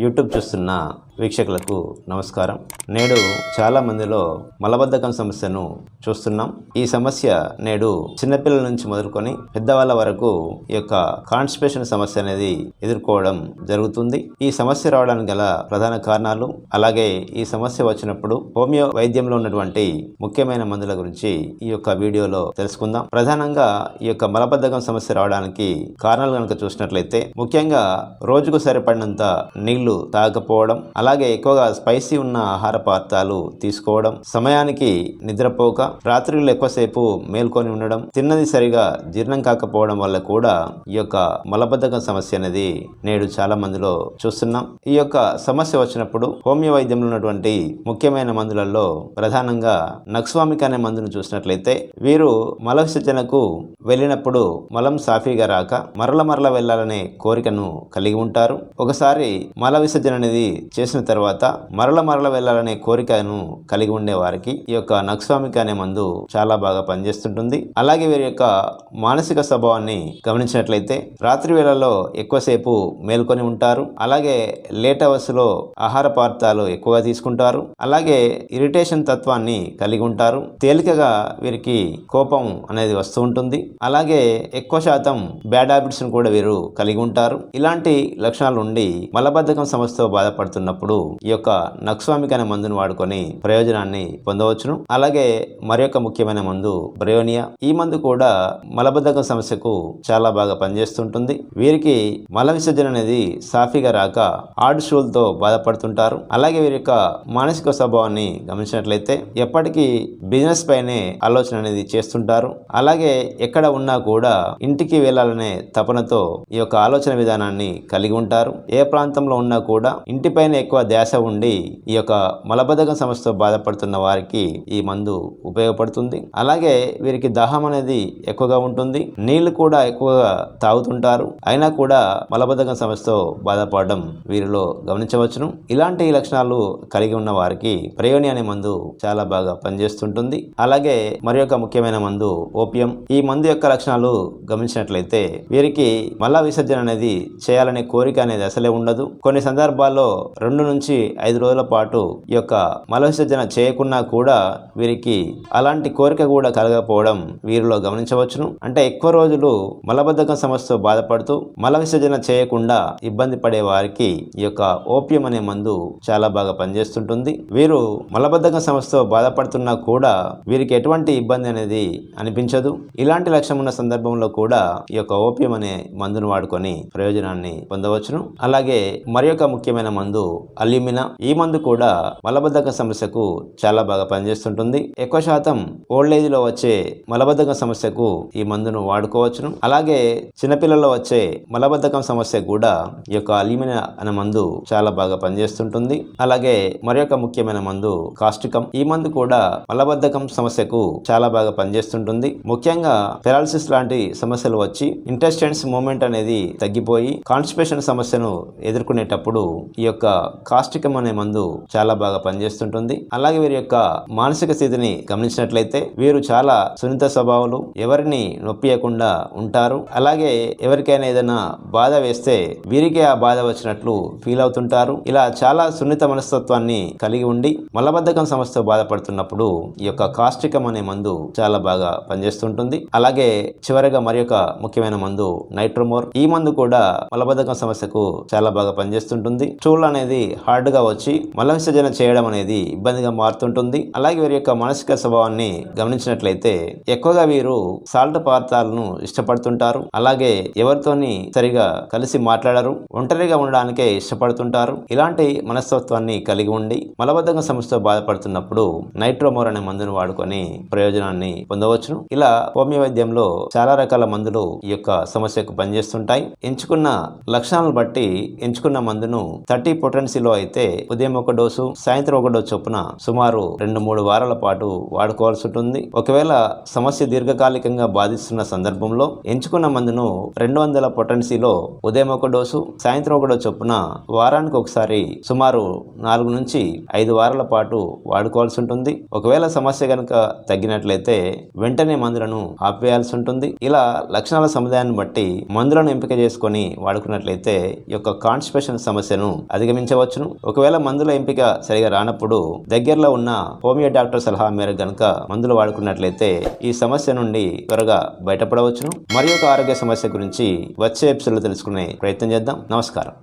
YouTube చూస్తున్న వీక్షకులకు నమస్కారం. నేడు చాలా మందిలో మలబద్ధకం సమస్యను చూస్తున్నాం. ఈ సమస్య నేడు చిన్నపిల్లల నుంచి మొదలుకొని పెద్దవాళ్ళ వరకు ఈ యొక్క కాన్స్టిపేషన్ సమస్య అనేది ఎదుర్కోవడం జరుగుతుంది. ఈ సమస్య రావడానికి గల ప్రధాన కారణాలు, అలాగే ఈ సమస్య వచ్చినప్పుడు హోమియో వైద్యంలో ఉన్నటువంటి ముఖ్యమైన మందుల గురించి ఈ యొక్క వీడియోలో తెలుసుకుందాం. ప్రధానంగా ఈ యొక్క మలబద్ధకం సమస్య రావడానికి కారణాలు కనుక చూసినట్లయితే, ముఖ్యంగా రోజుకు సరిపడినంత నీళ్లు తాగకపోవడం, అలాగే ఎక్కువగా స్పైసీ ఉన్న ఆహార పదార్థాలు తీసుకోవడం, సమయానికి నిద్రపోక, రాత్రులు ఎక్కువసేపు మేల్కొని ఉండడం, తిన్నది సరిగా జీర్ణం కాకపోవడం వల్ల కూడా ఈ యొక్క మలబద్ధకం సమస్య అనేది నేడు చాలా మందిలో చూస్తున్నాం. ఈ యొక్క సమస్య వచ్చినప్పుడు హోమియో వైద్యంలో ఉన్నటువంటి ముఖ్యమైన మందులలో ప్రధానంగా నక్స్వామిక్ అనే మందును చూసినట్లయితే, వీరు మల విసర్జనకు వెళ్ళినప్పుడు మలం సాఫీగా రాక మరల వెళ్ళాలనే కోరికను కలిగి ఉంటారు. ఒకసారి మల విసర్జన అనేది చేసిన తర్వాత మరల వెళ్ళాలనే కోరికను కలిగి ఉండే వారికి ఈ యొక్క నక్స్వామిక్ అనే మందు చాలా బాగా పనిచేస్తుంటుంది. అలాగే వీరి యొక్క మానసిక స్వభావాన్ని గమనించినట్లయితే, రాత్రి వేళల్లో ఎక్కువసేపు మేల్కొని ఉంటారు. అలాగే లేట్ అవర్స్ లో ఆహార పదార్థాలు ఎక్కువగా తీసుకుంటారు. అలాగే ఇరిటేషన్ తత్వాన్ని కలిగి ఉంటారు. తేలికగా వీరికి కోపం అనేది వస్తూ ఉంటుంది. అలాగే ఎక్కువ శాతం బ్యాడ్ హ్యాబిట్స్ కూడా వీరు కలిగి ఉంటారు. ఇలాంటి లక్షణాలు ఉండి మలబద్ధకం సమస్యతో బాధపడుతున్నప్పుడు ఈ యొక్క నక్స్వామిక్ అనే మందును వాడుకొని ప్రయోజనాన్ని పొందవచ్చును. అలాగే మరి యొక్క ముఖ్యమైన మందు బ్రయోనియా. ఈ మందు కూడా మలబద్ధకం సమస్యకు చాలా బాగా పనిచేస్తుంటుంది. వీరికి మల విసర్జన అనేది సాఫీగా రాక హార్డ్ స్టూల్ తో బాధపడుతుంటారు. అలాగే వీరి యొక్క మానసిక స్వభావాన్ని గమనించినట్లయితే, ఎప్పటికీ బిజినెస్ పైనే ఆలోచన అనేది చేస్తుంటారు. అలాగే ఎక్కడ ఉన్నా కూడా ఇంటికి వెళ్ళాలనే తపనతో ఈ యొక్క ఆలోచన విధానాన్ని కలిగి ఉంటారు. ఏ ప్రాంతంలో ఉన్నా కూడా ఇంటిపైన ఎక్కువ ధ్యాస ఉండి ఈ యొక్క మలబద్ధకం సమస్యతో బాధపడుతున్న వారికి ఈ మందు ఉపయోగపడుతుంది. అలాగే వీరికి దాహం అనేది ఎక్కువగా ఉంటుంది. నీళ్లు కూడా ఎక్కువగా తాగుతుంటారు. అయినా కూడా మలబద్ధకం సమస్యతో బాధపడడం వీరిలో గమనించవచ్చును. ఇలాంటి లక్షణాలు కలిగి ఉన్న వారికి బ్రయోనియా అనే మందు చాలా బాగా పనిచేస్తుంటుంది. అలాగే మరి యొక్క ముఖ్యమైన మందు ఓపియం. ఈ మందు యొక్క లక్షణాలు గమనించినట్లయితే, వీరికి మల విసర్జన అనేది చేయాలనే కోరిక అనేది అసలే ఉండదు. కొన్ని సందర్భాల్లో 2 నుంచి 5 రోజుల పాటు ఈ యొక్క మల విసర్జన చేయకున్నా కూడా వీరికి అలాంటి కోరిక కూడా కలగకపోవడం వీరిలో గమనించవచ్చును. అంటే ఎక్కువ రోజులు మలబద్ధకం సమస్యతో బాధపడుతూ మల విసర్జన చేయకుండా ఇబ్బంది పడే వారికి ఈ యొక్క ఓపియం అనే మందు చాలా బాగా పనిచేస్తుంటుంది. వీరు మలబద్ధకం సమస్యతో బాధపడుతున్నా కూడా వీరికి ఎటువంటి ఇబ్బంది అనేది అనిపించదు. ఇలాంటి లక్ష్యం ఉన్న సందర్భంలో కూడా ఈ యొక్క ఓపియం అనే మందును వాడుకొని ప్రయోజనాన్ని పొందవచ్చును. అలాగే మరి యొక్క ముఖ్యమైన మందు అల్యూమినా. ఈ మందు కూడా మలబద్ధకం సమస్యకు చాలా బాగా పనిచేస్తుంటుంది. ఎక్కువ శాతం ఓల్డ్ ఏజ్ లో వచ్చే మలబద్ధకం సమస్యకు ఈ మందును వాడుకోవచ్చును. అలాగే చిన్నపిల్లల్లో వచ్చే మలబద్ధకం సమస్య కూడా ఈ యొక్క అల్యూమినా అనే మందు చాలా బాగా పనిచేస్తుంటుంది. అలాగే మరి యొక్క ముఖ్యమైన మందు కాస్టికం. ఈ మందు కూడా మలబద్ధకం సమస్యకు చాలా బాగా పనిచేస్తుంటుంది. ముఖ్యంగా పెరాలసిస్ లాంటి సమస్యలు వచ్చి ఇంటెస్టైన్స్ మూవ్మెంట్ అనేది తగ్గిపోయి కాన్స్టిపేషన్ సమస్యను ఎదుర్కొనేటప్పుడు ఈ యొక్క కాస్టికం అనే మందు చాలా బాగా పనిచేస్తుంటుంది. అలాగే వీరి యొక్క మానసిక స్థితిని గమనించినట్లయితే, వీరు చాలా సున్నిత స్వభావాలు, ఎవరిని నొప్పియకుండా ఉంటారు. అలాగే ఎవరికైనా ఏదైనా బాధ వేస్తే వీరికే ఆ బాధ వచ్చినట్లు ఫీల్ అవుతుంటారు. ఇలా చాలా సున్నిత మనస్తత్వాన్ని కలిగి ఉండి మలబద్ధకం సమస్యతో బాధపడుతున్నప్పుడు ఈ యొక్క కాస్టికం అనే మందు చాలా బాగా పనిచేస్తుంటుంది. అలాగే చివరిగా మరి యొక్క ముఖ్యమైన మందు నైట్రోమోర్. ఈ మందు కూడా మలబద్ధకం సమస్యకు చాలా బాగా పనిచేస్తుంటుంది. స్టూల్ అనేది హార్డ్ గా వచ్చి మల విసర్జన చేయడం అనేది ఇబ్బందిగా మారుతుంటుంది. అలాగే వీరి యొక్క మానసిక స్వభావాన్ని గమనించినట్లయితే, ఎక్కువగా వీరు సాల్ట్ పదార్థాలను ఇష్టపడుతుంటారు. అలాగే ఎవరితోని సరిగా కలిసి మాట్లాడరు, ఒంటరిగా ఉండడానికే ఇష్టపడుతుంటారు. ఇలాంటి మనస్తత్వాన్ని కలిగి ఉండి మలబద్ధకం సమస్యతో బాధపడుతున్నప్పుడు నైట్రోమోర్ అనే మందును వాడుకొని ప్రయోజనాన్ని పొందవచ్చును. ఇలా హోమియో వైద్యంలో చాలా రకాల మందులు ఈ యొక్క సమస్యకు పనిచేస్తుంటాయి. ఎంచుకున్న లక్షణాలను బట్టి ఎంచుకున్న మందును 30 పొటెన్సీలో అయితే ఉదయం 1 డోసు, సాయంత్రం 1 డోసు చొప్పున సుమారు 2-3 వారాల పాటు వాడుకోవాల్సి ఉంటుంది. ఒకవేళ సమస్య దీర్ఘకాలికంగా బాధిస్తున్న సందర్భంలో ఎంచుకున్న మందును 200 పొటెన్సీలో ఉదయం 1 డోసు, సాయంత్రం 1 డోసు చొప్పున వారానికి ఒకసారి సుమారు 4 నుంచి 5 వారాల పాటు వాడుకోవాల్సి ఉంటుంది. ఒకవేళ సమస్య కనుక తగ్గినట్లయితే వెంటనే మందులను ఆపివేయాల్సి ఉంటుంది. ఇలా లక్షణాల సముదాయాన్ని బట్టి మందులను ఎంపిక చేసుకొని వాడుకున్నట్లయితే ఈ యొక్క కాన్స్టిపేషన్ సమస్యను అధిగమించవచ్చును. ఒకవేళ మందుల ఎంపిక సరిగా రానప్పుడు దగ్గరలో ఉన్న హోమియో డాక్టర్ సలహా మేరకు గనుక మందులు వాడుకున్నట్లయితే ఈ సమస్య నుండి త్వరగా బయటపడవచ్చును. మరి ఒక ఆరోగ్య సమస్య గురించి వచ్చే ఎపిసోడ్లో తెలుసుకునే ప్రయత్నం చేద్దాం. నమస్కారం.